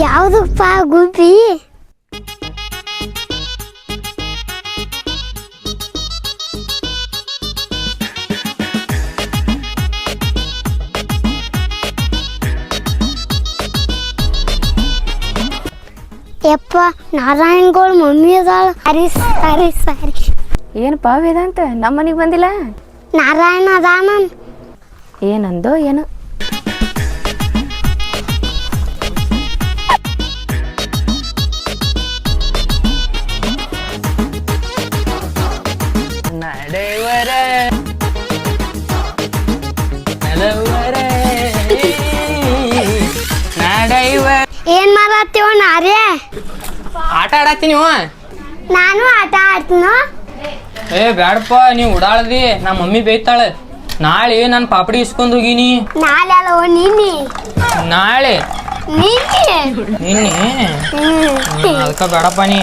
ಯಾವ್ದಪ್ಪ ಗುಬ್ಬಿ? ಯಪ್ಪ ನಾರಾಯಣಗೋಳ್ ಮಮ್ಮಿ ಅದಾಳ. ಸರಿ ಏನಪ್ಪ ವೇದಾಂತ ನಮ್ಮ ಮನೆಗೆ ಬಂದಿಲ್ಲ? ನಾರಾಯಣ ಅದಾನ. ಏನಂದೋ ಏನು? ಏನ್ ಮಾಡತ್ತೀವ ನಾರೇ? ಆಟ ಆಡತ್ತೀನಿ. ನಾನು ಆಟ ಆಡ್ತೀನ. ಏ ಬ್ಯಾಡಪ್ಪ, ನೀವ್ ಉಡಾಳದಿ, ನಮ್ಮ ಮಮ್ಮಿ ಬೈತಾಳೆ. ನಾಳೆ ನಾನು ಪಾಪಡಿ ಇಸ್ಕೊಂಡ್ ಹೋಗಿನಿ. ನಾಳೆ ಅಲ್ಲ ನಿನ್ನೆ. ನಾಳೆ ನಿನ್ನೆ ಅದಕ್ಕ ಬೇಡಪ್ಪ ನೀ.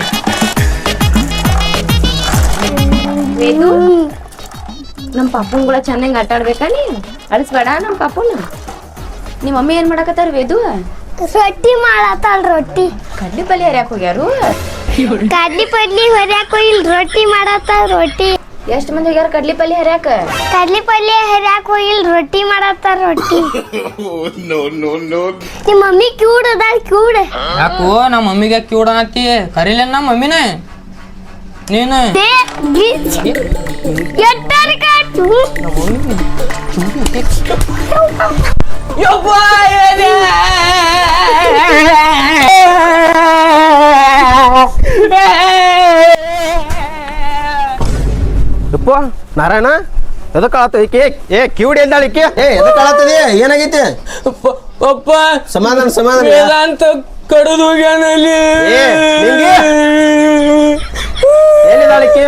ನಮ್ಮ ಪಾಪನ್ ಕೂಡ ಚೆನ್ನಾಗಿ ಆಟ ಆಡ್ಬೇಕಾ? ನೀ ಅಳಿಸ್ಬೇಡ ನಮ್ಮ ಪಾಪನ. ನಿಮ್ಮ ಮಮ್ಮಿ ಏನ್ ಮಾಡಕತ್ತಾರ ವೇದು? ರೊಟ್ಟಿ ಮಾಡತ್ತಾಳ. ರೊಟ್ಟಿ ಕಡ್ಲಿ ಪಲ್ಯ ಹರ್ಯಾಕ ಹೋಗ್ಯಾರು? ಕಡ್ಲಿ ಪಲ್ಯ ಹರ್ಯಾಕ ಹೋಗಿಲ್, ರೊಟ್ಟಿ ಮಾಡತ್ತಾಳ. ರೊಟ್ಟಿ ಎಷ್ಟ್ ಮಂದಿ ಹೋಗ್ಯಾರ ಕಡ್ಲಿ ಪಲ್ಯ ಹರ್ಯಾಕ? ಕಡ್ಲಿ ಪಲ್ಯ ಹರ್ಯಾಕ ಹೋಗಿಲ್, ರೊಟ್ಟಿ ಮಾಡತ್ತಾರ. ರೊಟ್ಟಿ ನಿಮ್ಮ ಮಮ್ಮಿ ಕ್ಯೂಡ್ ಅದಾಳ. ಕ್ಯೂಡ್ ಯಾಕೋ ನಮ್ಮ ಮಮ್ಮಿಗೆ ಕ್ಯೂಡ್ ಅನ್ನತ್ತಿ? ಕರೀಲ ನಮ್ಮ ಮಮ್ಮಿನ ನೀನು. ಯಪ್ಪ ನಾರಾಯಣ ಎದಕ್ಕೆ ಆತ ಈಕೆ? ಕಿವಿಡಿ ಎದ್ದಾಳ ಈಕೆ? ಎದಕ್ಕೆ ಆಳತ್ತದಿ? ಏನಾಗೈತಿ? ಪಪ್ಪ ಸಮಾಧಾನ ಸಮಾಧಾನ. ವೇದಾಂತ ಕಡದು ಹೋಗ್ಯಾನಲ್ಲಿ. ಏನಿದ್ದಾಳ ಈಕೆ?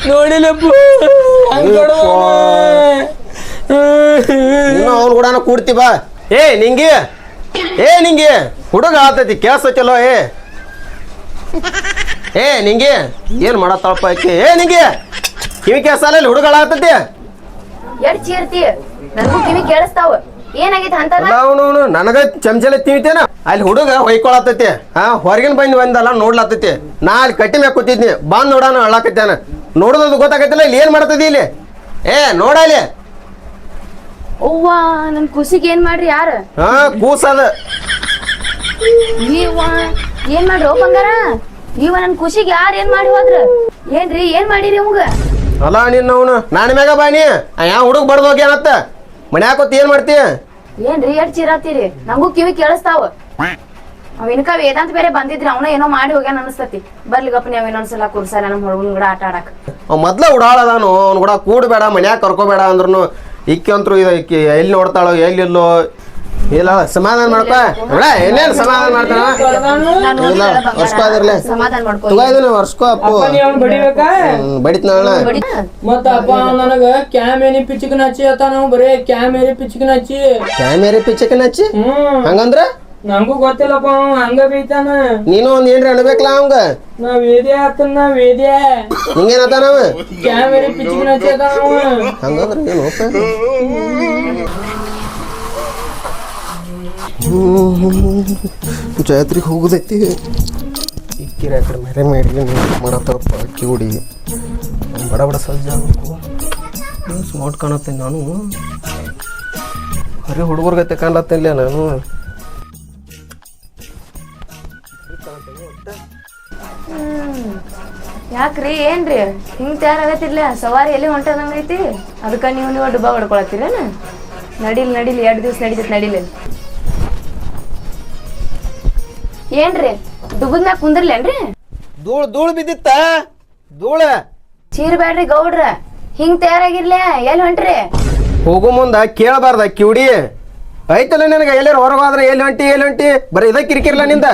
ನೋಡಿಲ್ಲಪ್ಪ ನೀನು ಅವ್ನ ಕೂಡ ಕೂಡ್ತಿ ಬಾ. ನಿಂಗೆ ಹುಡುಗ ಆತೈತಿ ಕೇಳ್ಸೈತಲ್ಲೋ. ನಿಂಗೆ ಏನ್ ಮಾಡತ್ತಾಳಪ್ಪ ಈಕೆ? ನಿಂಗೆ ಕಿವಿ ಕೇಳ್ಸಲ್ಲ, ಹುಡುಗಳ ಆಗ್ತೈತಿ. ಎಷ್ಟ್ ಚೀರ್ತಿ? ನನಗೂ ಕಿವಿ ಕೇಳಿಸ್ತಾವ. ಏನಾಗೈತೆ ಅಂತ? ಅವನು ನನಗ ಚಮಚಲ ತಿಂತೇನ ಅಲ್ಲಿ ಹುಡುಗ ಹೊಯ್ಕೊಳತೈತಿ. ಹೊರಗಿನ ಬಂದಲ್ಲ ನೋಡ್ಲತ್ತೈತಿ. ನಾ ಅಲ್ಲಿ ಕಟ್ಟಿ ಮ್ಯಾಗ ಕೂತಿದ್ನಿ, ಬಂದ್ ನೋಡಾನ ಅಳ್ಳಾಕತ್ಯಾನ. ನೋಡೋದು ಗೊತ್ತಾಗೈತಿಲ್ಲ ಇಲ್ಲಿ ಏನ್ ಮಾಡ್ತದಿ ಇಲ್ಲಿ. ನೋಡಲಿ ಅವ್ವ ನನ್ ಕುಸಿಗೆ ಏನ್ ಮಾಡ್ರಿ? ಯಾರ ಕೂಸದ ನೀವ ಏನ್ ಮಾಡ್ರಿ? ಓ ಬಂಗಾರ, ನೀವ ನನ್ ಕುಸಿಗೆ ಯಾರು ಏನ್ ಮಾಡಿ ಹೋದ್ರ? ಏನ್ರಿ ಏನ್ ಮಾಡಿರಿ ಅವಂಗ? ಅಲ್ಲ ನಿನ್ನವನು ನಾನ ಮ್ಯಾಗ ಬಾನಿ ಯಾವ ಹುಡುಗ ಬಡ್ದು ಹೋಗ್ಯಾನತ್ತ. ಮನ್ಯಾಗ ಕೂತ್ ಏನ್ ಮಾಡ್ತಿ? ಏನ್ರಿ ಎಷ್ಟ್ ಚೀರಾತೀರಿ? ನಂಗೂ ಕಿವಿ ಕೇಳಿಸ್ತಾವ. ಅವ್ ಇನ್ಕ ವೇದಾಂತ ಬೇರೆ ಬಂದಿದ್ರಿ, ಅವನ ಏನೋ ಮಾಡಿ ಹೋಗ್ಯಾನ ಅನಸ್ತತಿ. ಬರ್ಲಿಗಪ್ಪ ನೀವ್ ಇನ್ನೊಂದ್ಸಲ ಕುರ್ಸಾರ ನಮ್ ಹುಡುಗನ್ ಕೂಡ ಆಟ ಆಡಕ್. ಅವ್ ಮೊದ್ಲ ಉಡಾಳದಾನು, ಅವ್ನ ಕೂಡ ಕೂಡಬೇಡ, ಮನ್ಯಾಗ ಕರ್ಕೋಬೇಡ ಅಂದ್ರೂ ಇಕ್ಕಿ ಅಂತರು ಇಕ್ಕಿ ಎಲ್ಲಿ ನೋಡ್ತಾಳೋ ಎಲ್ಲಿಲ್ಲೋ. ಇಲ್ಲ ಸಮಾಧಾನ ಮಾಡಪ್ಪ. ಏನೇನು ಸಮಾಧಾನ ಮಾಡ್ತಾನ? ವರ್ಷಕೋದಿರ್ಲಿ ವರ್ಷಕೋ ಅಪ್ಪು ಬಡಿತ್ ನಾಳ. ಮತ್ತ ಅಪ್ಪ ನನಗ ಕ್ಯಾಮೇರಿ ಪಿಚ್ಚಕ್ ನಚ್ಚಿ ಅತ್ತ. ನಾವು ಬರೇ ಕ್ಯಾಮೇರಿ ಪಿಚ್ಚಕ್ ನಚ್ಚಿ. ಕ್ಯಾಮೇರಿ ಪಿಚ್ಚಕ್ ನಚ್ಚಿ ಹಂಗಂದ್ರ ನಂಗೂ ಗೊತ್ತಿಲ್ಲಪ್ಪ. ಹಂಗ ಬೈತಾನ. ನೀನು ಒಂದ್ ಏನ್ರಿ ಅನ್ಬೇಕಲ್ಲ ಅವಂಗ. ನಾ ವೇದ್ಯ ಆತನ. ವೇದ್ಯ ಹಿಂಗೇನತ್ತ ನಾವ ಕ್ಯಾಮೇರಿ ಪಿಚ್ಚಕ್ ನಚ್ಚಿ ಅತ್ತ. ಹಂಗಂದ್ರ ಏನು ಜಾತ್ರೆಗೆ ಹೋಗುದೈತಿ. ಇಕ್ಕಿರ ಕಡೆ ಮೇರೆ ಮಾಡಿ ಮಾಡತ್ತಪ್ಪ ಕಿವುಡಿ. ಬಡ ಬಡ ಸಜ್ಜ ಆಗಬೇಕು. ಸ್ಮಾರ್ಟ್ ಕಾಣತ್ತೇನೆ ನಾನು. ಬರೀ ಹುಡುಗರ್ಗತ್ತೆ ಕಾಣ್ಲತ್ತಿಲ್ಲ ನಾನು. ಯಾಕ್ರಿ ಏನ್ರಿ ಹಿಂಗ್ ತಯಾರಾಗತ್ತಿರ್ಲ? ಸವಾರಿ ಎಲ್ಲಿ ಹೊಂಟದಂಗೈತಿ? ಅದಕ್ಕ ನೀವು ಡುಬ್ಬ ಹೊಡ್ಕೊಳತ್ತೀರೇನ? ನಡಿಲ್ 2 ದಿವ್ಸ ನಡೀತೈತಿ. ನಡಿಲಿ ಏನ್ರಿ ಡುಬ್ಬದ ಮ್ಯಾಗ ಕುಂದ್ರಲೇನ್ರಿ? ಧೂಳು ಬಿದ್ದಿತ್ತ. ಧೂಳ ಚೀರ್ಬ್ಯಾಡ್ರಿ ಗೌಡ್ರ. ಹಿಂಗ್ ತಯಾರಾಗಿರ್ಲ ಎಲ್ಲಿ ಹೊಂಟ್ರಿ? ಹೋಗೋ ಮುಂದ ಕೇಳಬಾರ್ದ ಕಿವುಡಿ ಐತಲ್ಲ ನಿನಗ. ಎಲ್ಲಾರು ಹೊರಗೋದ್ರೆ ಎಲ್ಲಿ ಹೊಂಟಿ ಬರೀ ಇದ ಕಿರಿಕಿರ್ಲ ನಿಂದ.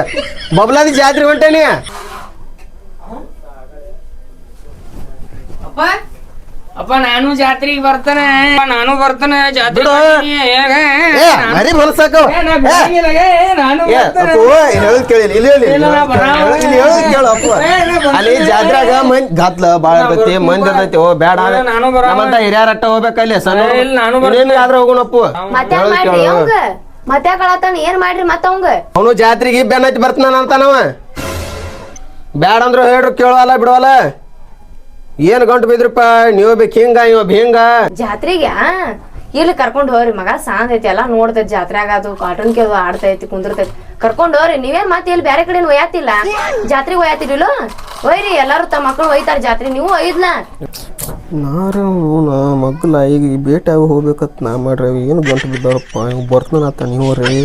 ಬಬ್ಲಾದಿ ಜಾತ್ರೆ ಹೊಂಟೇನಿ. ಅಪ್ಪ ನಾನು ಜಾತ್ರೆಗೆ ಬರ್ತಾನೆ. ನಾನು ಬರ್ತಾನೆ ಜಾತ್ರೆ. ಅಲ್ಲಿ ಜಾತ್ರೆಗ ಮಂದಿ ಗತ್ಲ ಬಾಳ ಇರ್ತೈತಿ, ಮಂದಿ ಇರ್ತೈತಿ. ಓ ಬೇಡ ನಮ್ಮಂತ ಹಿರಿಯರಟ್ಟ ಹೋಗ್ಬೇಕಲ್ಲಿ. ಸಣ್ಣ ಆದ್ರ ಹೋಗೋಣಪ್ಪು. ಮತ್ತೆ ಕಳತಾನ ಏನ್ ಮಾಡ್ರಿ ಮತ್ತ ಅವಂಗ ಅವನು ಜಾತ್ರೆಗೆ ಬೆನ್ನ ಹತ್ತಿ ಬರ್ತಾನ ಅಂತಾನವ. ಬ್ಯಾಡ ಅಂದ್ರು ಹೇಳ್ರು ಕೇಳವಲ್ಲ ಬಿಡವಲ್ಲ. ಏನ್ ಗಂಟು ಬಿದ್ರಪ್ಪ, ನೀವು ಬೇಕು ಹಿಂಗ ಇವ ಹಿಂಗ. ಜಾತ್ರೆಗೆ ಇಲ್ಲಿ ಕರ್ಕೊಂಡ್ ಹೋಗ್ರಿ ಮಗ ಸಾಂದ್ ಐತಿ ಎಲ್ಲಾ ನೋಡ್ತೈತಿ ಜಾತ್ರೆಗ ಅದು ಕಾರ್ಟೂನ್ ಕೇಳು ಆಡ್ತೈತಿ ಕುಂದಿರ್ತೈತಿ ಕರ್ಕೊಂಡ್ ಹೋಗ್ರಿ. ನೀವೇನ್ ಮತ್ತೆ ಇಲ್ಲಿ ಬ್ಯಾರೆ ಕಡೆ ಒಯ್ಯಾತಿಲ್ಲ ಜಾತ್ರೆಗೆ ಒಯ್ಯಾತಿರಿಲ್ಲ ಒಯ್ರಿ ಎಲ್ಲಾರು ತಮ್ಮ ಮಕ್ಳು ಒಯ್ತಾರ ಜಾತ್ರೆ ನೀವು ಒಯ್ದ್ಲ ನಾರ ಮಗ್ಲ ಈಗ ಭೇಟಿ ಆಗಿ ಹೋಗ್ಬೇಕತ್ ನಾ ಮಾಡ್ರಿ. ಏನು ಗಂಟು ಬಿದ್ದಾರಪ್ಪ ಇವ್ ಬರ್ತಾನತ್ತ ನೀವು ರೀ.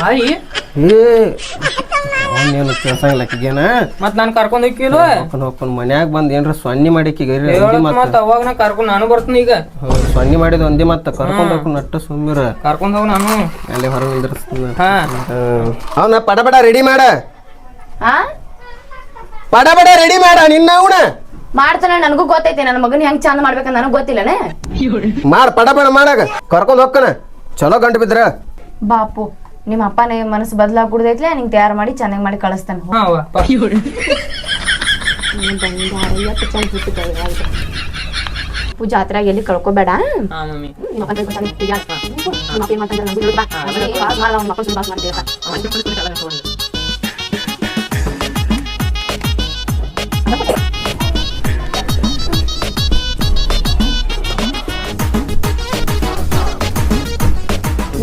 ಆಯಿ ಏ ಅವನೇನು ಕೇಳ್ಸಂಗಿಲ್ಲ ಆಕಿಗೇನ. ಮತ್ ನಾನ್ ಕರ್ಕೊಂಡ್ ಹೋಗಿಲ್ವ ಹೋಗ್ಕೊಂಡು ಮನ್ಯಾಗ ಬಂದ್ ಏನ್ರ ಸೊನ್ನಿ ಮಾಡಿಕಿಗೆ ಮತ್ ಅವಾಗ ನಾ ಕರ್ಕೊಂಡ್ ನಾನು ಬರ್ತೀನಿ ಈಗ. ಸೊನ್ನಿ ಮಾಡಿದ ಒಂದೇ ಮತ್ತ ಕರ್ಕೊಂಡ್ ಹೋಗ್ಕೊಂಡು ನಟ್ಟ ಸುಮ್ಮಿರ ಕರ್ಕೊಂಡ್ ಹೋಗ್ ನಾನು ಅಲ್ಲಿ ಹೊರಗೆ ನಿಂದ್ರಸ್ತೀನಿ. ಹಾ ಅವನ ಪಡ ರೆಡಿ ಮಾಡ, ಹಾ ಪಡ ರೆಡಿ ಮಾಡ ನಿನ್ನ ಅವನ ಮಾಡ್ತಾನ. ನನಗೂ ಗೊತ್ತೈತಿ ನನ್ನ ಮಗನ್ ಹೆಂಗ್ ಚಂದ ಮಾಡ್ಬೇಕಂತ ನನಗ್ ಗೊತ್ತಿಲ್ಲನೆ. ಪಡ ಮಾಡಾಗ ಕರ್ಕೊಂಡ್ ಹೋಗ್ಕನ ಚಲೋ ಗಂಟು ಬಿದ್ರ. ಬಾಪು ನಿಮ್ಮ ಅಪ್ಪನೇ ಮನಸ್ಸು ಬದಲಾಗ್ಬಿಡ್ದೈತ್ಲೆ ನಿಂಗೆ ತಯಾರು ಮಾಡಿ ಚೆನ್ನಾಗಿ ಮಾಡಿ ಕಳಿಸ್ತಾನೆ. ಹಾ ಅವ್ವ, ಬಾ. ಜಾತ್ರೆಗೆ ಎಲ್ಲಿ ಕಳ್ಕೊಬೇಡ. ಹಾ ಮಮ್ಮಿ.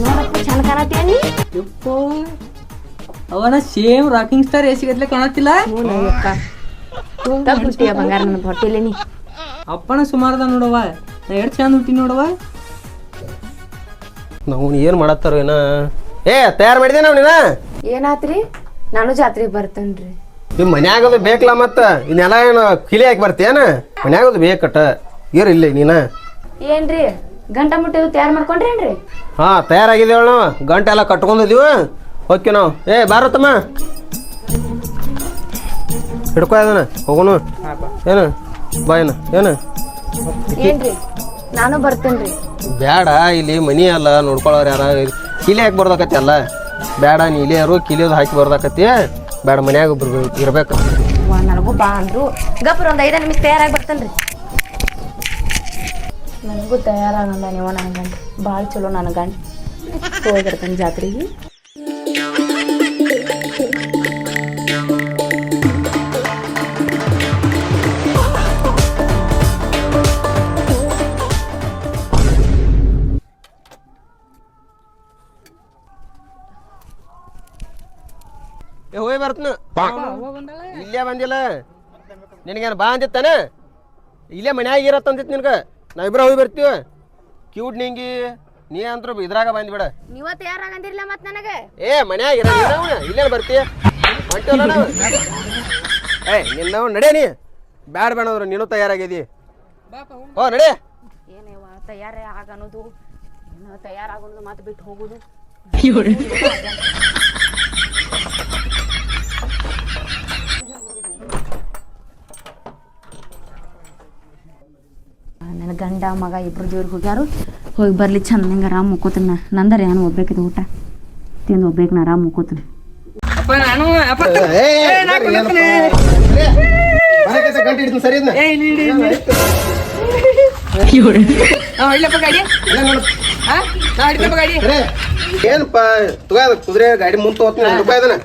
ನೋಡಪ್ಪ ಚಂದ ಕಾಣತ್ತೀನಿ. ಅವನ ಸೇಮ್ ರಾಕಿಂಗ್ ಸ್ಟಾರ್ ಎಸಿಗತ್ಲೆ ಕಾಣತ್ತಿಲ್ಲ. ಹುಟ್ಟಿಯ ಬಂಗಾರ ನನ್ನ ಹೊಟ್ಟೆಲಿ ನೀ ಅಪ್ಪನ ಸುಮಾರದ ನೋಡವ, ನಾ ಎಷ್ಟು ಚಂದ ಹುಟ್ಟಿ ನೋಡವ. ನಾವು ಏನ್ ಮಾಡತ್ತಾರ ಏನ. ಏ ತಯಾರು ಮಾಡಿದೆ ನಾವು ನೀನ. ಏನಾತ್ರಿ? ನಾನು ಜಾತ್ರೆಗೆ ಬರ್ತೇನ್ರಿ. ನಿಮ್ ಮನ್ಯಾಗದು ಬೇಕಲ್ಲ ಮತ್ತ ಇನ್ನೆಲ್ಲ ಏನು ಕಿಲಿ ಹಾಕಿ ಬರ್ತೇನ. ಮನ್ಯಾಗದು ಬೇಕಟ ಇರ್ ಇಲ್ಲಿ ನೀನ. ಏನ್ರಿ ಗಂಟ ಮುಟ್ಟಿದು ತಯಾರು ಮಾಡ್ಕೊಂಡ್ರೇನ್ರಿ? ಹಾ ತಯಾರಾಗಿದ್ದೇವ ನಾವು, ಗಂಟೆ ಎಲ್ಲ ಕಟ್ಕೊಂಡಿದೀವ. ಓಕೆ ನಾವು ಏ ಬಾರತ್ತಮ್ಮ ಹಿಡ್ಕೊ ಅದನ್ನ ಹೋಗೋಣ. ಏನು ಬಾ ಏನು ಏನ್ರಿ ನಾನು ಬರ್ತೇನ್ರಿ. ಬ್ಯಾಡ ಇಲ್ಲಿ ಮನಿ ಅಲ್ಲ ನೋಡ್ಕೊಳ್ಳೋರು ಯಾರ ಕಿಲಿ ಹಾಕಿ ಬರ್ದಾಕತಿ ಅಲ್ಲ. ಬ್ಯಾಡ ನೀ ಇಲ್ಲಿ ಯಾರು ಕಿಲಿಯೋದು ಹಾಕಿ ಬರ್ದಾಕತಿ. ಬ್ಯಾಡ ಮನ್ಯಾಗ ಇರ್ಬೇಕು. ನನಗೂ ಬಾ ಅಂದ್ರು ಗಪ್ರ ಒಂದ್ 5 ನಿಮಿಷ ತಯಾರಾಗಿ ಬರ್ತೇನ್ರಿ. ನನಗೂ ತಯಾರಾಗಲ್ಲ ನೀವು ನನ್ನ ಗಂಡ ಭಾಳ ಚಲೋ ನನ್ನ ಗಂಡ ಹೋಗಿರ್ತಾನೆ ಜಾತ್ರೆಗೆ. ಹೋಗಿ ಬರ್ತನ. ಇಲ್ಲೇ ಬಂದಿಲ್ಲ ನಿನಗೇನು ಬಾ ಅಂದಿತ್ತಾನ. ಇಲ್ಲೇ ಮನ್ಯಾಗ ಇರತ್ತಂದಿತ್ತು ನಿನ್ಗೆ. ನಾವಿಬ್ರ ಹೋಗಿ ಬರ್ತೀವಿ. ಕ್ಯೂಟ್ ನಿಂಗಿ ನೀ ಅಂತೂ ಇದ್ರಾಗ ಬಂದ್ಬಿಡ. ನೀವ ತಯಾರಾಗಂದಿರ್ಲ ಮತ್ ನನಗೆ ಏ ಮನ್ಯಾಗ ಇಲ್ಲೇನು ಬರ್ತೀಯ ಹೊಂಟಿವಲ್ಲ ನಾವು. ಏ ನಿನ್ನ ನಡೆ ನೀ ಬ್ಯಾಡ ಬೇಡಂದ್ರು ನೀನು ತಯಾರಾಗಿದಿ. ಓ ನಡೆ. ಏನೇವ ತಯಾರೇ ಆಗನ್ನೋದು ತಯಾರಾಗೋದು ಮತ್ತೆ ಬಿಟ್ಟು ಹೋಗೋದು. ನನ್ನ ಗಂಡ ಮಗ ಇಬ್ರು ದೇವ್ರಿಗೆ ಹೋಗ್ಯಾರು. ಹೋಗಿ ಬರ್ಲಿ ಚಂದಂಗ ಆರಾಮ್ ಮುಕ್ಕೋತೀನಿ. ನಂದರ ಏನು ಒಬ್ಬೇಕಿದು ಊಟ ತಿಂದು ಒಬ್ಬೇಕು ನಾ ಆರಾಮ್ ಮುಕ್ಕೋತೀನಿ. ಗಂಟೆ ಹಿಡಿತೀನಿ ಸರಿ ಏನಪ್ಪ ಕುದುರೆ ಗಾಡಿ ಮುಂದೆ ಹೋಗ್ತೀನಿ ರೂಪಾಯಿ ಅದನ್ನ.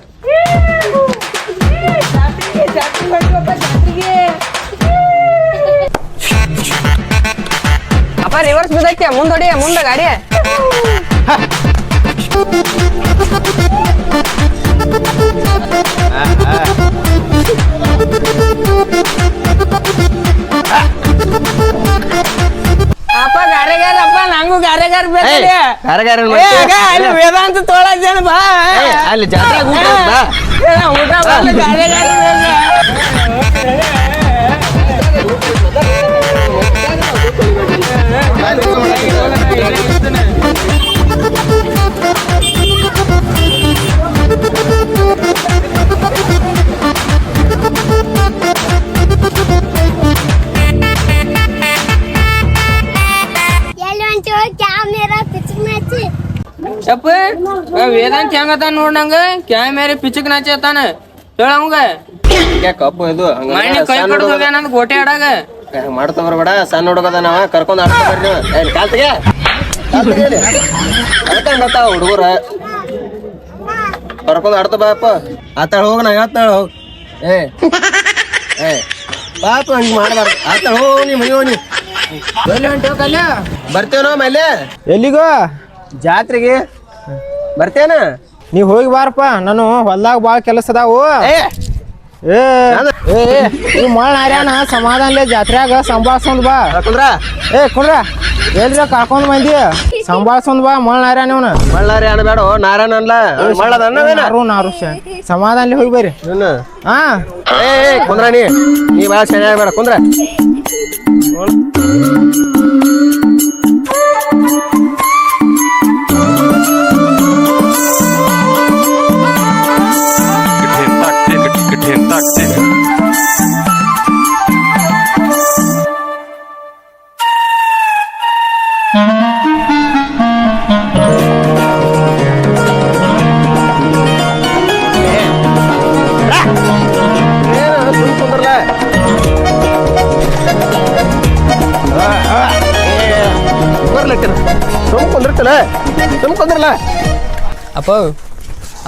ಅಪ್ಪ ರಿವರ್ಸ್ ಬಿದ್ದೈತೆ ಮುಂದೊಡಿ ಮುಂದೆ ಗಾಡಿ. ಅಪ್ಪ ಗಾರೆಗಾರಪ್ಪ ನಂಗೂ ಗಾರೆಗಾರ ಅಲ್ಲಿ ವೇದಾಂತ ತೊಳಜನ ಬಾ ಅಲ್ಲಿ ಜಾತ್ರೆ ಊಟ ಊಟ ಗಾರೆಗಾರ ಯಪ್ಪ ವೇದಾಂತ ಹೆಂಗತ ನೋಡ್ ನಂಗ ಕ್ಯಾಮೆರೆ ಪಿಚಕ್ ನಾಚತಾನ ಹೇಳಂಗ ಕಪ್ಪು ಇದು ಮಣ್ಣಿ ಕೈ ಕಡ್ದು ನಂದು ಗೋಟೆ ಆಡಾಗ ಮಾಡ್ತಾ ಬರ್ಬೇಡ. ಸಣ್ಣ ಹುಡುಗದ ನಾವ ಕರ್ಕೊಂಡ್ ಆಡ್ತಾ ಬರ್ರಿ. ಕಾಲ್ತಿಗೆ ಅದಕ್ಕ ಹುಡುಗರ ಕರ್ಕೊಂಡ್ ಆಡ್ತ ಬಾಪ ಆತಾಳ ಹೋಗ ನಾ ಹೇಳ್ತಾಳ ಹೋಗ್ ಏ ಏ ಬಾಪ ಹಂಗೆ ಮಾಡಬಾರ್ದು ಆತಾಳ ಹೋಗ್ ನೀ ಮನೆ ಹೋಗಿ ಎಲ್ಲಿ ಹೊಂಟೇವ್ ಕಲ್ಯ ಬರ್ತೇವನೋ ಮೇಲೆ ಎಲ್ಲಿಗೋ ಜಾತ್ರೆಗೆ ಬರ್ತೇನ ನೀವ್ ಹೋಗಿ ಬಾರಪ್ಪ ನಾನು ಹೊಲ್ದಾಗ ಭಾಳ ಕೆಲಸ ಅದಾವು ಏ ಏ ಈ ಮಳ್ ನಾರ್ಯಾನ ಸಮಾಧಾನಲೆ ಜಾತ್ರ್ಯಾಗ ಸಂಭಾಳ್ಸೊಂದ್ ಬಾ ಕುಂದ್ರ ಏ ಕುಂಡ್ರ ಎಲ್ರ ಕರ್ಕೊಂಡ್ ಬಂದಿ ಸಂಭಾಳ್ಸೊಂದ್ ಬಾ ಮಳ್ ನಾರ್ಯಾನ ಇವನ ಮಳ್ಳಾರಿ ಅನ್ಬೇಡ ನಾರಾಯಣ ಅನ್ಲ ಮಳ್ಳದ ಅನ್ನವೇನ ನಾರು ಸಮಾಧಾನಲೆ ಹೋಗಿ ಬರ್ರಿ ಹಾ ಏ ಕುಂದ್ರ ನೀ ಭಾಳ ಚೆನ್ನಾಗಿ ಬೇಡ ಕುಂದ್ರ ಕುಂದ್ರಲ್ಲ ಅಪ್ಪ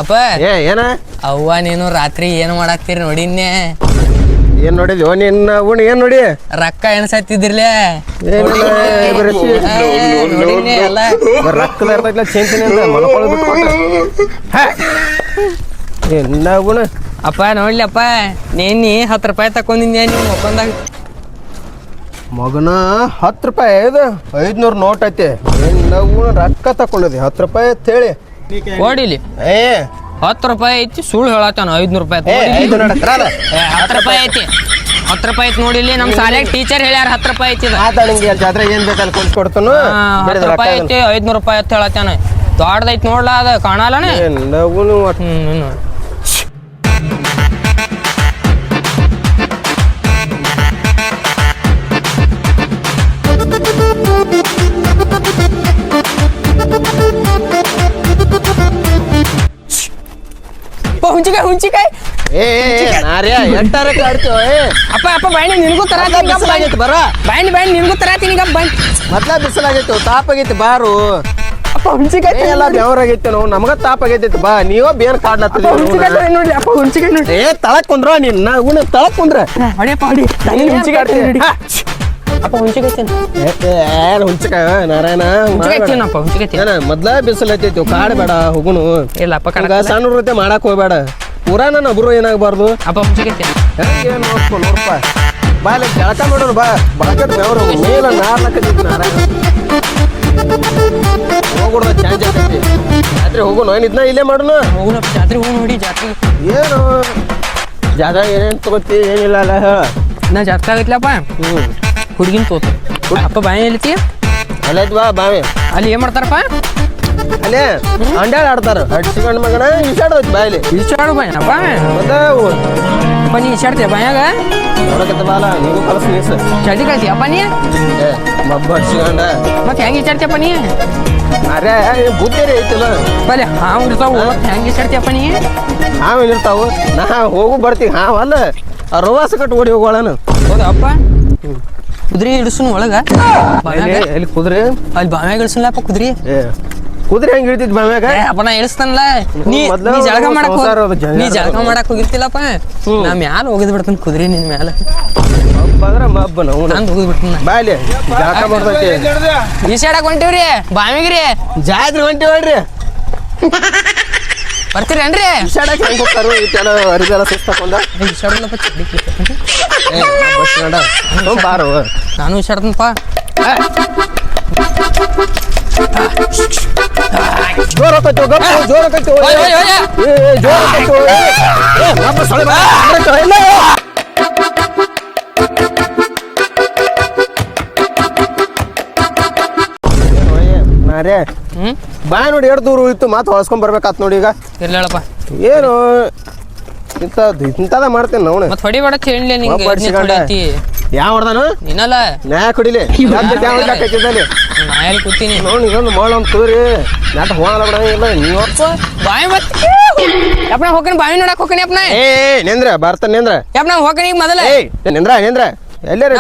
ಅಪ್ಪ ಏನ ಅವ್ವ ನೀನು ರಾತ್ರಿ ಏನು ಮಾಡಾಕ್ತೀರಿ ನೋಡಿನ್ನೆ ಏನ್ ನೋಡಿದ್ವಿ ನಿನ್ನ ಉಣ್ ಏನ್ ನೋಡಿ ರೊಕ್ಕ ಎಣ್ಸತ್ತಿದ್ರಲೇ ನೋಡಿನ್ನೆ ಎಲ್ಲ ರೊಕ್ಕದ ಇರ್ತೈತ್ಲ ಚೇಂತಿನ ಮಲ್ಕೊಳ್ಳಿ ಬಿಟ್ಟು ಉಣ ಅಪ್ಪ ನೋಡ್ಲಪ್ಪ ನೀನಿ 10 ರೂಪಾಯಿ ತಕೊಂಡಿದ್ದೆ ನೀವು ಮಕ್ಕೊಂದಾಗ ಮಗನ 10 ರೂಪಾಯಿ ಇದು 500 ನೋಟ್ ಐತಿ ನಾವು ರೊಕ್ಕ ತಕೊಂಡಿದ್ವಿ 10 ರೂಪಾಯಿ ಅಂತ ಹೇಳಿ ಕೊಡಿಲಿ ಏ 10 ರೂಪಾಯಿ ಐತಿ ಸುಳ್ಳು ಹೇಳತ್ತಾನ 500 ರೂಪಾಯಿ ಇದು ನೋಡಕ್ರಲ್ಲ 10 ರೂಪಾಯಿ ಐತಿ 10 ರೂಪಾಯಿ ಐತಿ ನೋಡಿಲಿ ನಮ್ಮ ಶಾಲ್ಯಾಗ ಟೀಚರ್ ಹೇಳ್ಯಾರ 10 ರೂಪಾಯಿ ಐತಿ ಮಾತಾಡಂಗೆ ಜಾತ್ರೆ ಏನ್ ಬೇಕಲ್ಲಿ ಕೊಡ್ತಾನು 10 ರೂಪಾಯಿ ಐತಿ 500 ರೂಪಾಯಿ ಅಂತ ಹೇಳತ್ತಾನ ದೊಡ್ಡದೈತಿ ನೋಡ್ಲ ಅದ ಕಾಣಲ್ಲನೆ ಹುಂಚಿಕಾಯಿ ಏ ನಾರ್ಯ ಎಂಟಾರ ಕಾಡ್ತೀವ ಅಪ್ಪ ಅಪ್ಪ ಬಾಯಿ ನಿನಗೂ ತರ ಬಿಸಿಲಾಗೈತಿ ಬರ ಬಾಯಿ ನಿನಗೂ ತರಾತೀನಿ ಬಾಯಿ ಮೊದ್ಲ ಬಿಸಿಲಾಗೈತಿ ತಾಪ ಆಗೈತಿ ಬಾರು ಅಪ್ಪ ಹುಂಚಿಕಾಯಿ ಎಲ್ಲ ಬೆವರಾಗೈತಿ ನಾವು ನಮಗ ತಾಪ ಆಗೈತಿ ಬಾ ನೀವ ಬೇನ್ ಕಾಡ್ಲತ್ತ ನೋಡಿ ಅಪ್ಪ ಹುಂಚಿಕಾಯಿ ನೋಡಿ ಏ ತಳಕ್ ಕುಂದ್ರ ನಿನ್ನ ಉಣ ತಳಕ್ ಕುಂದ್ರ ಹೊಡಿಯಪ್ಪ ಹೊಡಿ ಅಪ್ಪ ಹುಂಚಿಕಾಯಿ ಹುಂಚಿಕಾಯ ನಾರಾಯಣ ಹುಂಚಿಕಾಯಿ ಹುಂಚಿಕಾಯಿ ಮೊದ್ಲ ಬಿಸಿಲೈತಿ ಕಾಡ್ ಬೇಡ ಹೋಗುನು ಇಲ್ಲಪ್ಪ ಸಣ್ಣ ರೀತಿ ಮಾಡಕ್ ಹೋಗ್ಬೇಡ ಪೂರಾ ನನ್ನ ಒಬ್ರು ಏನಾಗಬಾರ್ದು ಅಪ್ಪ ಹುಂಚಿಕಾಯಿ ನೋಡ್ಪ ಬಾ ಇಲ್ಲಿ ಜಳಕ ಮಾಡೋಣ ಬಾ ಬಾಕಟ್ ಬೆವರು ಮೇಲ ನಾರ್ಲಕ್ಕೈತಿ ನಾರಾಯಣ ಹೋಗ್ಬಿಡ್ದ ಚಾಂಜ್ ಆಗ್ತೈತಿ ಜಾತ್ರೆ ಹೋಗೋಣ ಏನಿದ್ನ ಇಲ್ಲೇ ಮಾಡೋಣ ಹೋಗೋಣಪ್ಪ ಜಾತ್ರೆ ಹೋಗಿ ನೋಡಿ ಜಾತ್ರೆ ಏನು ಜಾತ್ರೆ ಏನೇನು ತಗೋತಿ ಏನಿಲ್ಲ ಅಲ್ಲ ಹೇಳ ನಾ ಜಾತ್ರೆ ಆಗೈತ್ಲಪ್ಪ ಹುಡುಗಿನ ತೋತ ಅಪ್ಪ ಬಾಯಿ ಎಲ್ಲಿತಿ ಅಲ್ಲೈತ್ ಬಾ ಬಾವಿ ಅಲ್ಲಿ ಏನ್ ಮಾಡ್ತಾರಪ್ಪ ಅಲ್ಲೇ ಅಂಡ್ಯಾಳ ಆಡ್ತಾರ ಹಡ್ಸಿಕೊಂಡ್ ಮಗನ ಈಸಾಡೋದ್ ಬಾಯಿಲಿ ಈಸಾಡು ಬಾಯಪ್ಪ ಮತ್ತೆ ಅಪ್ಪ ನೀ ಈಸಾಡ್ತೀಯ ಬಾಯಾಗ ನೋಡಕತ್ತ ಬಾಲ ನೀವು ಕಲಸ್ ನೀಸ ಚಳಿ ಕಳ್ತೀಯಪ್ಪ ನೀ ಮಬ್ಬ ಹಡ್ಸಿಕೊಂಡ ಮತ್ತೆ ಹೆಂಗೆ ಈಸಾಡ್ತೀಯಪ್ಪ ನೀ ಅರೇ ಬುದ್ಧಿ ಐತಿಲ್ಲ ಬಲೆ ಹಾವು ಇರ್ತಾವ ಹೆಂಗೆ ಈಸಾಡ್ತೀಯಪ್ಪ ನೀ ಹಾವೇನಿರ್ತಾವು ನಾ ಹೋಗು ಬರ್ತೀವಿ ಹಾವಲ್ಲ ರವಾಸ ಕಟ್ಟು ಓಡಿ ಹೋಗೋಳನ ಹೌದಪ್ಪ ಕುದುರೆ ಇಳಿಸುನ್ ಒಳಗ ಎಲ್ಲಿ ಕುದುರೆ ಅಲ್ಲಿ ಬಾವ್ಯಾಗ ಇಳಿಸಲಪ್ಪ ಕುದುರೆ ಕುದುರೆ ಹೆಂಗ್ ಇಳ್ತಿದ್ ಬಾವ್ಯಾಗ ಅಪ್ಪ ನಾ ಇಳಿಸ್ತಾನಲ್ಲ ನೀ ಜಳಕ ಮಾಡಕ್ ಹೋಗಿರ್ತಿಲ್ಲಪ್ಪ ನಾ ಮ್ಯಾಲ ಹೋಗಿದ್ ಬಿಡ್ತಾನ ಕುದುರೆ ನಿನ್ ಮ್ಯಾಲ ಅಂದ್ರೆ ಮಬ್ಬ ನಾವು ನಂದು ಹೋಗಿದ್ ಬಿಡ್ತಾನ ಬಾಯ್ಲಿ ಜಳಕ ಮಾಡ್ತೈತಿ ಈಸಾಡಕ್ ಹೊಂಟಿವ್ರಿ ಬಾವಿಗ್ರಿ ಜಾತ್ರೆ ಹೊಂಟಿ ಹೇಳ್ರಿ ಬರ್ತೀರೇನ್ರಿ ಈಸಾಡಕ್ ಹೆಂಗ್ ಹೋಗ್ತಾರು ಇಟ್ಟೆಲ್ಲ ಅರಿದೆಲ್ಲ ಸುಸ್ತಾಕೊಂಡ ಈಸಾಡಲ್ಲಪ್ಪ ಚಳಿ ಬಾರು ನಾನು ಈಸಾಡ್ತನಪ್ಪ ಜೋರ ಜೋರ ನಾರೇ ಬಾ ನೋಡಿ ಎರಡು ದೂರ ಇತ್ತು ಮಾತು ಹೊಳ್ಸ್ಕೊಂಡ್ ಬರ್ಬೇಕಾತ್ ನೋಡಿ ಈಗ ಇರ್ಲಪ್ಪ ಏನು ಇಂಥದ ಮಾಡ್ತೇನೆ ನಾವು ಮತ್ ಹೊಡಿಬೇಡ ಹೇಳಿ ನಿಂಗೆ ಯಾವ ಹೊಡ್ದಾನು ನೀನಲ್ಲ ನ್ಯಾಯ ಕುಡಿಲಿ ನಾ ಎಲ್ಲಿ ಕೂತೀನಿ ನೋಡಿ ಒಂದು ಮಾಡೋನ್ ತೋರಿ ನಾಟ ಹೋಗಲ್ಲ ಬಿಡಂಗಿಲ್ಲ ನೀವು ಬಾವಿ ಮತ್ ಯಪ್ಪ ಹೋಗ್ತೀನಿ ಬಾವಿ ನೋಡಕ್ ಹೋಗ್ತೀನಿ ಯಪ್ಪ ಏ ನಿಂದ್ರ ಬರ್ತಾನೆ ನಿಂದ್ರ ಯಪ್ಪ ನಾ ಹೋಗ್ತೀನಿ ಈಗ ಮೊದಲ ಏ ನಿಂದ್ರ ಎಲ್ಲಾರ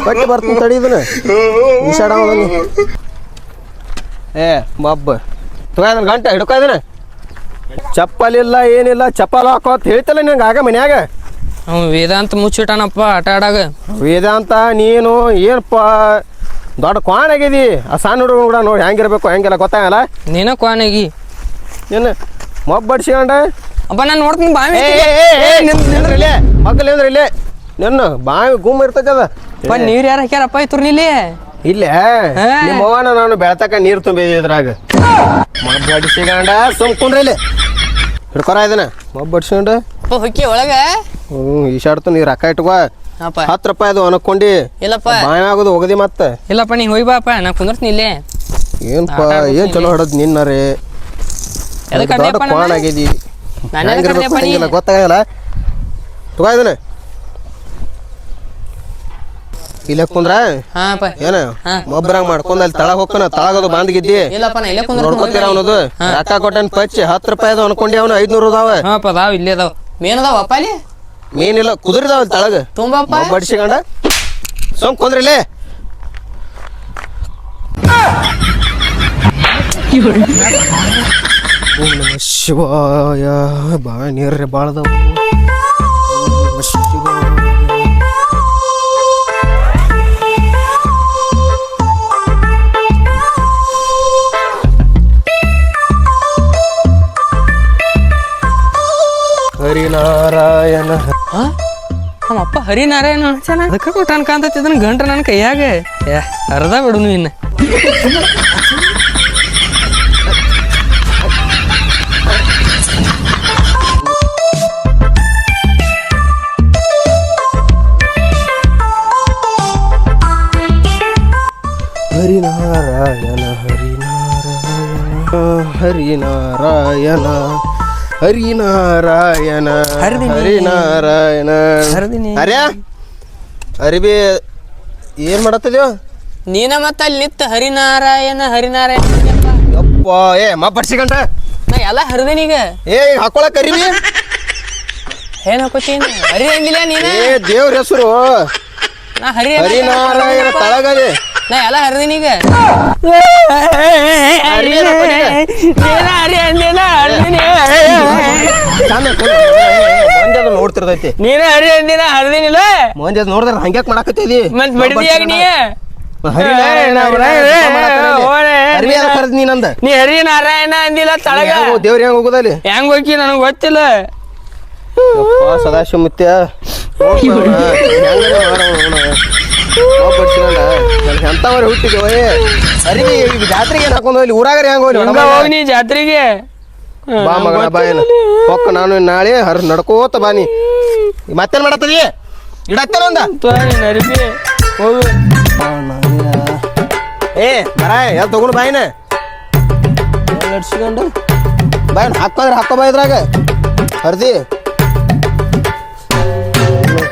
ಬಟ್ಟೆ ಬರ್ತೀನಿ ತಡಿ ಇದನ್ನ ವಿಷಾಡ ಏ ಮಬ್ಬ ತಗೋದನ್ ಗಂಟೆ ಹಿಡ್ಕೊ ಇದನ್ನ ಚಪ್ಪಲಿಲ್ಲ ಏನಿಲ್ಲ ಚಪ್ಪಲ್ ಹಾಕೋತ್ ಹೇಳ್ತಲ್ಲ ನಿನಗೆ ಆಗ ಮನ್ಯಾಗ ಅವ್ ವೇದಾಂತ ಮುಚ್ಚಿಟ್ಟಾನಪ್ಪ ಆಟ ಆಡಾಗ ವೇದಾಂತ ನೀನು ಏನಪ್ಪ ದೊಡ್ಡ ಕ್ವಾಣ ಆಗಿದಿ ಆ ಸಣ್ಣ ಹುಡುಗ ಕೂಡ ನೋಡಿ ಹೆಂಗಿರ್ಬೇಕು ಹೆಂಗಿಲ್ಲ ಗೊತ್ತಾಗಲ್ಲ ನೀನ ಕ್ವಾನಗಿ ಏನು ಮಬ್ಬ ಬಡ್ಸಿಕೊಂಡ ಅಪ್ಪ ನಾನು ನೋಡ್ತೀನಿ ಬಾವಿ ನಿಂದ್ರಲ್ಲಿ ಮಕ್ಕಳು ನಿಂದ್ರಲ್ಲಿ ನಿನ್ನ ಬಾವಿ ಗುಮ್ಮ ಇರ್ತೈತದ ಅಪ್ಪ ನೀರ್ ಯಾರು ಹಾಕ್ಯಾರಪ್ಪ ಇತ್ತು ನೀಲಿ ಇಲ್ಲೇ ನಿಮ್ಮ ಅವ್ವನ ನಾನು ಬೆಳತಕ್ಕ ನೀರು ತುಂಬಿದ್ವಿ ಇದ್ರಾಗ ಮಬ್ಬ ಬಡ್ಸಿಕೊಂಡ ಸುಮ್ಕೊಂಡ್ರಲ್ಲಿ ಹಿಡ್ಕೊರ ಇದನ್ನ ಮಬ್ಬ ಬಡ್ಸ್ಕೊಂಡ ಅಪ್ಪ ಹೊಕ್ಕಿ ಒಳಗ ಈಶಾಡ್ತು ನೀ ರೊಕ್ಕ ಇಟ್ಕೋ ಅಪ್ಪ 10 ರೂಪಾಯಿ ಅದು ಅನ್ಕೊಂಡಿ ಇಲ್ಲಪ್ಪ ಬಾವಿ ಆಗೋದು ಹೋಗದಿ ಮತ್ತೆ ಇಲ್ಲಪ್ಪ ನೀ ಹೋಯ್ ಬಾಪ್ಪ ನಾ ಕುಂದ್ರತೀನಿ ಇಲ್ಲೇ ಏನಪ್ಪ ಏನ್ ಚಲೋ ಹೊಡದ್ ನಿನ್ನರೇ ಎದಕ್ಕೆ ದೊಡ್ಡ ಅಡ್ಡಪ್ಪ ಕ್ವಾಣ ಆಗಿದಿ ನಾನು ಹೆಂಗಿರ್ಬೇಕು ಹಂಗಿಲ್ಲ ಗೊತ್ತಾಗಲ್ಲ ತಗೋ ಇದನ್ನ ಇಲ್ಲೇ ಕುಂದ್ರ ಹಾ ಅಪ್ಪ ಏನ ಒಬ್ಬರಂಗ್ ಮಾಡ್ಕೊಂಡ್ ಅಲ್ಲಿ ತಳಗ ಹೋಗ್ತಾನ ತಳಗದು ಬಾಂದ್ಗಿದ್ದಿ ಇಲ್ಲಪ್ಪ ನಾ ಇಲ್ಲೇ ನೋಡ್ಕೊತೀರ ಅವನದು ರೊಕ್ಕ ಕೊಟ್ಟನ್ ಪಚ್ಚಿ 10 ರೂಪಾಯಿ ಅದು ಅನ್ಕೊಂಡಿ ಅವನು 500 ಅದಾವ ಹಾ ಅಪ್ಪ ಅದಾವ ಇಲ್ಲೇ ಅದಾವ ಮೇನ್ ಅದಾವಪ್ಪ ಅಲ್ಲಿ ಏನಿಲ್ಲ ಕುದುರಿದಾವ ತಳಗ ತುಂಬಪ್ಪ ಬಡ್ಸಿಕೊಂಡ ಸೋಮ್ ಕುಂದ್ರಿಲ್ಲೇ ಓಂ ನಮಃ ಶಿವಾಯ ಬಾ ನೀರ್ರೆ ಬಾಳದವ ಹರಿನಾರಾಯಣ ನಮ್ಮಪ್ಪ ಹರಿನಾರಾಯಣ ಅನ್ಸನ ಅದಕ್ಕೆ ಕೊಟ್ಟಾನ ಕಾಂತೈತಿ ಇದನ್ನ ಗಂಟ್ರ ನನ್ನ ಕೈಯಾಗ ಅರ್ಧ ಬಿಡುನು ಇನ್ನ ಹರಿನಾರಾಯಣ ಹರಿನಾರಾಯಣ ಹರಿನಾರಾಯಣ ಹರಿನಾರಾಯಣ ಅರ್ಯ ಅರಿಬಿ ಏನ್ ಮಾಡತ್ತಿದ್ಯೋ ನೀನ ಮತ್ತ ಅಲ್ಲಿ ನಿತ್ತ ಹರಿನಾರಾಯಣ ಹರಿನಾರಾಯಣ ಯಪ್ಪ ಏ ಬಡ್ಸಿಕಂಟ ನಾ ಎಲ್ಲ ಹರಿದೇನೀಗ ಏ ಹಾಕೊಳಕ್ ಅರಿಬಿ ಏನ್ ಹಾಕೋತೀನಿ ಹರಿ ಹಂಗಿಲ್ಲ ನೀನ ಏ ದೇವ್ರ ಹೆಸರು ನಾ ಹರಿ ಹರಿನಾರಾಯಣ ತಳಗದೆ ನಾ ಎಲ್ಲ ಹರಿದೇನೀಗ ಮಂಜದ ನೋಡ್ತಿರ್ತೈತಿ ನೀನ ಹರಿ ಅಂದಿನ ಹರಿದೇನಿಲ್ಲ ಮಂಜದ ನೋಡಿದ್ರ ಹಂಗ್ಯಾಕ್ ಮಾಡಾಕತ್ತಿದಿ ಮತ್ ಬಡಿದಿಯಾಗ ನೀ ನೀನಂದ ನೀ ಹರಿ ನಾರಾಯಣ ಅಂದಿಲ್ಲ ತಳಗ ದೇವ್ರ ಹೆಂಗ್ ಹೋಗುದಲ್ಲಿ ಹೆಂಗ್ ಹೋಗಿ ನನಗ್ ಗೊತ್ತಿಲ್ಲ ಸದಾಶಿವ ಮುತ್ಯ ಎಂತವ್ರು ಹುಟ್ಟಿದ್ವ ಅರಿವಿ ಈಗ ಜಾತ್ರೆಗೆ ಏನ್ ಹಾಕೊಂಡ್ ಹೋಗ್ಲಿ ಊರಾಗ ಹೆಂಗ್ ಹೋಗಿ ನೀ ಜಾತ್ರೆಗೆ ಬಾ ಮಗನ ಬಾಯನ ಹೊಕ್ಕ ನಾನು ನಾಳೆ ನಡ್ಕೋತ ಬಾನಿ ಮತ್ತೇನ್ ಮಾಡತ್ತದಿ ಇಡತ್ತೇನ ಒಂದ ಅರಿಬಿ ಹೋಗು ಏ ಬರ ಎಲ್ ತಗೊಂಡು ಬಾಯಿನ ನಡ್ಸ್ಕೊಂಡು ಬಾಯ್ ಹಾಕೋದ್ರೆ ಹಾಕೋ ಬಾ ಇದ್ರಾಗ ಹರ್ದಿ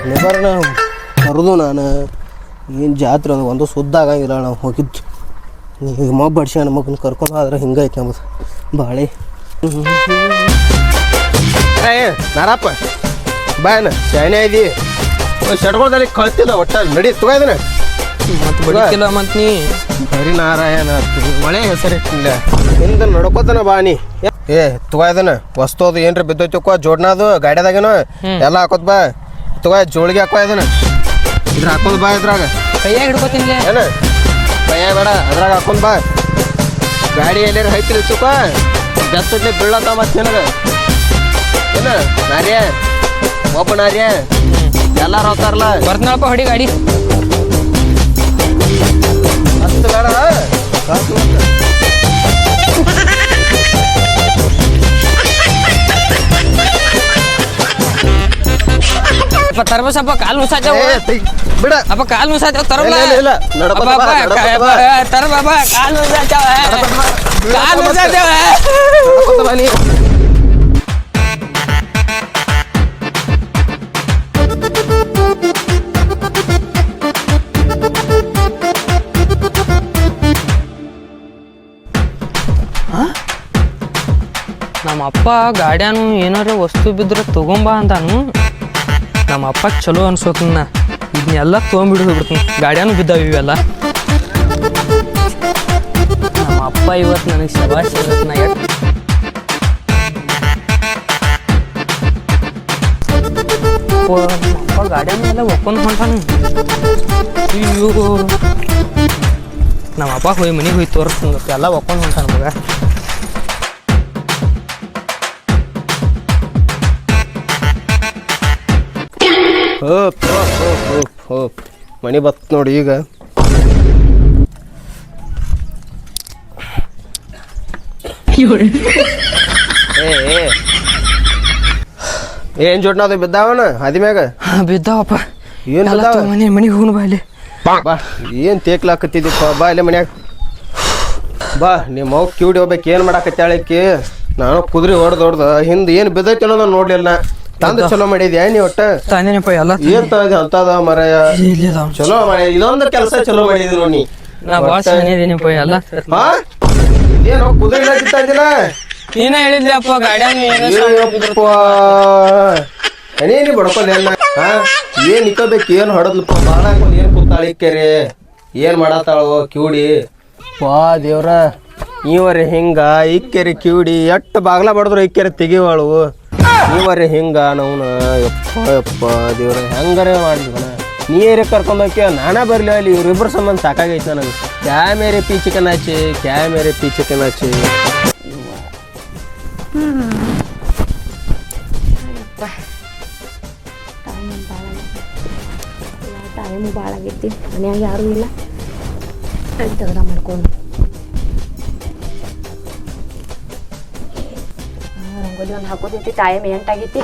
ಲೇಬರ್ನ ಹರಿದು ನಾನು ಏನು ಜಾತ್ರೆ ಅದು ಒಂದು ಸುದ್ದ ಆಗಂಗಿಲ್ಲ ನಾವು ಹೋಗಿದ್ದು ಈಗ ಮಬ್ಬ ಬಡ್ಸಿ ನನ್ನ ಮಗನ ಕರ್ಕೊಂಡು ಆದ್ರೆ ಹಿಂಗೈತೆ ನಮ್ಮದು ಬಾಳೆ ಏ ನಾರಪ್ಪ ಬಾಯನ ಶಾನೆ ಇದಿ ಶಟ್ಗೊಳ್ದಲ್ಲಿ ಕಳ್ತಿಲ್ಲ ಒಟ್ಟ ನಡಿ ತಗೋ ಇದನ್ನ ಮತ್ ಬಡಿಕಿಲ್ಲ ಮತ್ ನೀ ಹರಿನಾರಾಯಣ ಒಳ್ಳೆ ಹೆಸರಿಟ್ಟಿಲ್ಲ ಹಿಂದ ನಡ್ಕೋತಾನ ಬಾನಿ ಏ ತಗೋ ಇದನ್ನ ವಸ್ತು ಅದು ಏನ್ರ ಬಿದ್ದೋಯ್ತಕ್ಕೋ ಜೋಡ್ನದು ಗಾಡಿಯಾದಾಗೇನೋ ಎಲ್ಲ ಹಾಕೋದ್ ಬಾ ತಗೋ ಜೋಳಿಗೆ ಹಾಕೋ ಇದನ್ನ ಇದ್ರ ಹಾಕೋದ್ ಬಾ ಇದ್ರಾಗ ಕೈಯಾಗ ಹಿಡ್ಕೋತೀನಿ ಏನ ಭಯ ಬೇಡ ಅದ್ರಾಗ ಹಾಕೊಂಡ್ ಬಾ ಗಾಡಿ ಎಲ್ಲಾರ ಹೈತಿ ಇಚ್ಚುಕೋ ಜತ್ತಲ್ಲಿ ಬೀಳತ್ತ ಮತ್ತೆ ನಿನಗ ಏನ ನಾರ್ಯ ಒಬ್ಬ ನಾರ್ಯ ಎಲ್ಲಾರು ಹೋಗ್ತಾರಲ್ಲ ಬರ್ತಾನಪ್ಪ ಹೊಡಿ ಗಾಡಿ ಅಷ್ಟು ಬೇಡ ಅಪ್ಪ ತರ್ಬಸಪ್ಪ ಕಾಲ್ ಮುಸಾತೇವ ಬಿಡ ಅಪ್ಪ ಕಾಲ್ ಮುಸಾತೇವ ತರಲ್ಲ ಇಲ್ಲ ತರಬ ಕಾಲ್ ಮುಸಾತೇವ ಕಾಲ್ ಮುಸಾತೇವ ಬನ್ನಿ ನಮ್ಮ ಅಪ್ಪ ಗಾಡ್ಯಾನು ಏನಾರ ವಸ್ತು ಬಿದ್ರೆ ತಗೊಂಬಾ ಅಂತಾನು ನಮ್ಮ ಅಪ್ಪ ಚಲೋ ಅನ್ಸೋತನ ಇದನ್ನೆಲ್ಲ ತೊಗೊಂಬಿಡು ಹೋಗ್ಬಿಡ್ತೀನಿ ಗಾಡಿಯಾನು ಬಿದ್ದಾವ ಇವೆಲ್ಲ ನಮ್ಮ ಅಪ್ಪ ಇವತ್ತು ನನಗೆ ಶಬಾಷ್ ನಾ ಅಪ್ಪ ಗಾಡಿಯಾನೆಲ್ಲ ಒಪ್ಕೊಂಡು ಹೊಂಟಾನು ಅಯ್ಯೋ ನಮ್ಮ ಅಪ್ಪ ಹೋಗಿ ಮನೆಗೆ ಹೋಗಿ ತೋರಿಸ್ತೀನಿ ಎಲ್ಲ ಒಪ್ಕೊಂಡು ಹೊಂಟಾನ ಮಗ ಹೋಪ್ ಮನೆ ಬತ್ ನೋಡಿ ಈಗ ಏನ್ ಜೋಟ್ನಾದ ಬಿದ್ದಾವನ ಅದಿಮ್ಯಾಗ ಬಿದ್ದಾವಪ್ಪ ಏನ್ ಬಿದ್ದಾವ ಮನೆಗೆ ಹೋಗೋಣ ಬಾ ಇಲ್ಲಿ ಬಾ ಏನ್ ತೇಕ್ಲಾಕತ್ತಿದ್ದಪ್ಪ ಬಾ ಇಲ್ಲೇ ಮನ್ಯಾಗ ಬಾ ನಿಮ್ಮ ಮಗು ಕಿವಿಡಿ ಹೋಗ್ಬೇಕು ಏನ್ ಮಾಡಾಕತ್ತಾಳಕ್ಕೆ ನಾನು ಕುದುರೆ ಹೊಡೆದ ಹಿಂದೆ ಏನು ಬಿದ್ದೈತಿ ಅನ್ನೋದನ್ನ ನೋಡ್ಲಿಲ್ಲ ತಂದು ಚಲೋ ಮಾಡಿದ್ಯಾ ನೀ ಒಟ್ಟ ತಾನೇನಪ್ಪ ಎಲ್ಲ ಏನ್ ತಂದೆ ಅಂತದ ಮರಯ ಚಲೋ ಮಾಡಿ ಇದೊಂದು ಕೆಲಸ ಚಲೋ ಮಾಡಿದ್ರಿ ನೋಡಿ ನಾ ಭಾಳ ಚೆನ್ನಾಗಿದ್ದೀನಪ್ಪ ಎಲ್ಲ ಹಾ ಏನು ಕುದುರೆ ಕಿತ್ತಾದಿಲ್ಲ ನೀನ ಹೇಳಿದ್ಯಪ್ಪ ಗಾಡ್ಯಾಗ ನೀನು ಬಡ್ಕೊಲ್ಲ ಹಾ ಏನ್ ಇಕ್ಕಬೇಕು ಏನ್ ಹೊಡದ್ಲಪ್ಪ ಬಾಳ ಹಾಕೊಂಡು ಏನ್ ಕೂತಾಳ ಇಕ್ಕೇರಿ ಏನ್ ಮಾಡತ್ತಾಳು ಕಿವಿಡಿ ವಾ ದೇವ್ರ ನೀವರೆ ಹಿಂಗ ಇಕ್ಕೇರಿ ಕಿವಿಡಿ ಎಟ್ಟು ಬಾಗ್ಲ ಬಡದ್ರು ಇಕ್ಕೇರಿ ತೆಗಿವಾಳು ನೀವರೆ ಹಿಂಗ ನವ್ನ ಯಪ್ಪ ದೇವ್ರ ಹೆಂಗಾರೆ ಮಾಡಿದ್ವನ ನೀರೇ ಕರ್ಕೊಂಡೋಕೆ ನಾನಾ ಬರ್ಲಿ ಅಲ್ಲಿ ಇವ್ರಿಬ್ರು ಸಂಬಂಧ ಸಾಕಾಗೈತೆ ನನಗೆ ಕ್ಯಾ ಮೇರೆ ಪೀಚಿಕೆ ನಾಚಿ ಕ್ಯಾ ಮೇರೆ ಪೀಚಿಕೆ ನಾಚಿ ಟೈಮು ಭಾಳ ಆಗೈತಿ ಮನ್ಯಾಗ ಯಾರೂ ಇಲ್ಲ ತಗಡ ಮಾಡ್ಕೊಂಡು ರಂಗೋಲಿ ಒಂದು ಹಾಕೋದೈತಿ ಟೈಮ್ 8 ಆಗೈತಿ